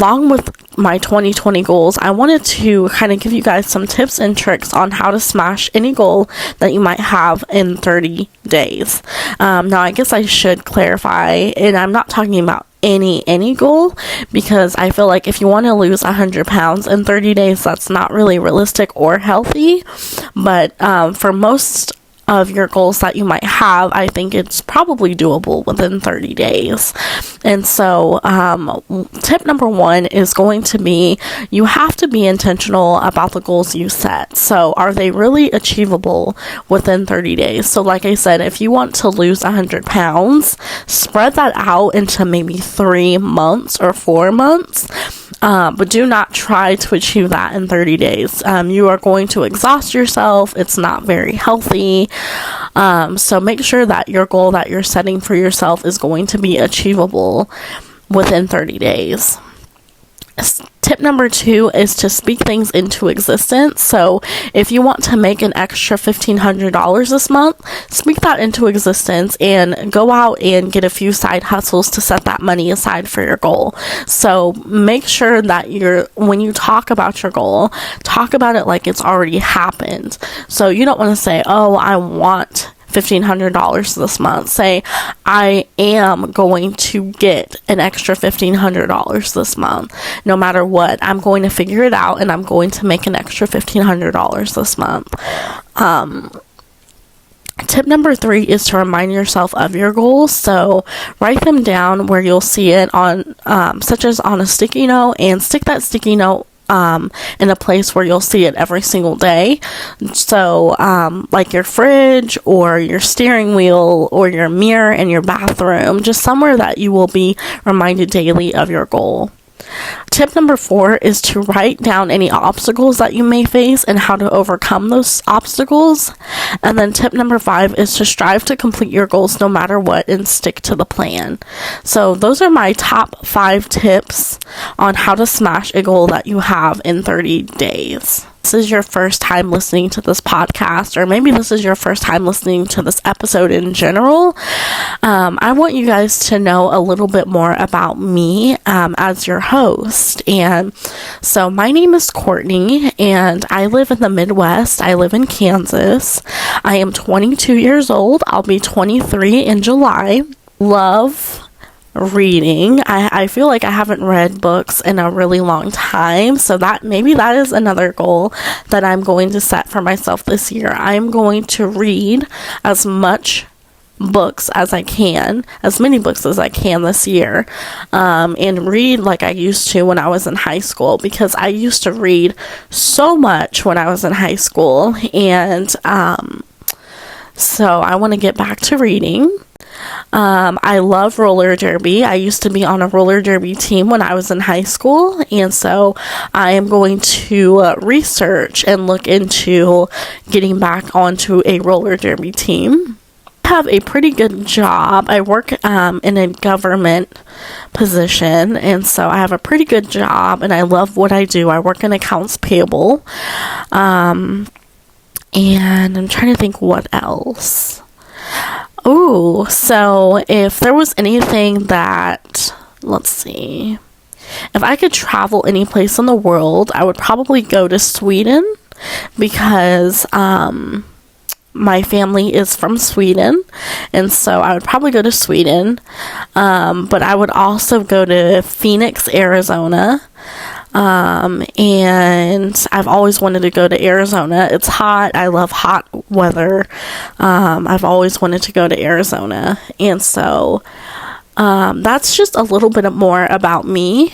Along with my 2020 goals, I wanted to kind of give you guys some tips and tricks on how to smash any goal that you might have in 30 days. Now, I guess I should clarify, and I'm not talking about any goal, because I feel like if you want to lose 100 pounds in 30 days, that's not really realistic or healthy. But for most of your goals that you might have, I think it's probably doable within 30 days. And so tip number 1 is going to be, you have to be intentional about the goals you set. So are they really achievable within 30 days? So like I said, if you want to lose 100 pounds, spread that out into maybe 3 months or 4 months. But do not try to achieve that in 30 days. You are going to exhaust yourself. It's not very healthy. So make sure that your goal that you're setting for yourself is going to be achievable within 30 days. Tip number 2 is to speak things into existence. So if you want to make an extra $1,500 this month, speak that into existence and go out and get a few side hustles to set that money aside for your goal. So make sure that when you talk about your goal, talk about it like it's already happened. So you don't want to say, oh, I want $1,500 this month. Say, I am going to get an extra $1,500 this month. No matter what, I'm going to figure it out and I'm going to make an extra $1,500 this month. Tip number 3 is to remind yourself of your goals. So write them down where you'll see it on, such as on a sticky note, and stick that sticky note in a place where you'll see it every single day. So like your fridge or your steering wheel or your mirror in your bathroom, just somewhere that you will be reminded daily of your goal. Tip number 4 is to write down any obstacles that you may face and how to overcome those obstacles. And then tip number 5 is to strive to complete your goals no matter what and stick to the plan. So those are my top 5 tips on how to smash a goal that you have in 30 days. This is your first time listening to this podcast, or maybe this is your first time listening to this episode in general, I want you guys to know a little bit more about me as your host. And so my name is Courtney, and I live in the Midwest. I live in Kansas. I am 22 years old. I'll be 23 in July. Love reading. I feel like I haven't read books in a really long time, so that is another goal that I'm going to set for myself this year. I'm going to read as much books as I can, as many books as I can this year, and read like I used to when I was in high school, because I used to read so much when I was in high school, and so I want to get back to reading. I love roller derby. I used to be on a roller derby team when I was in high school, and so I am going to research and look into getting back onto a roller derby team. I have a pretty good job. I work in a government position, and so I have a pretty good job, and I love what I do. I work in accounts payable, and I'm trying to think what else. Oh, so if there was anything that, let's see, if I could travel any place in the world, I would probably go to Sweden, because my family is from Sweden, and so I would probably go to Sweden, but I would also go to Phoenix, Arizona. And I've always wanted to go to Arizona. It's hot. I love hot weather. I've always wanted to go to Arizona. And so, that's just a little bit more about me.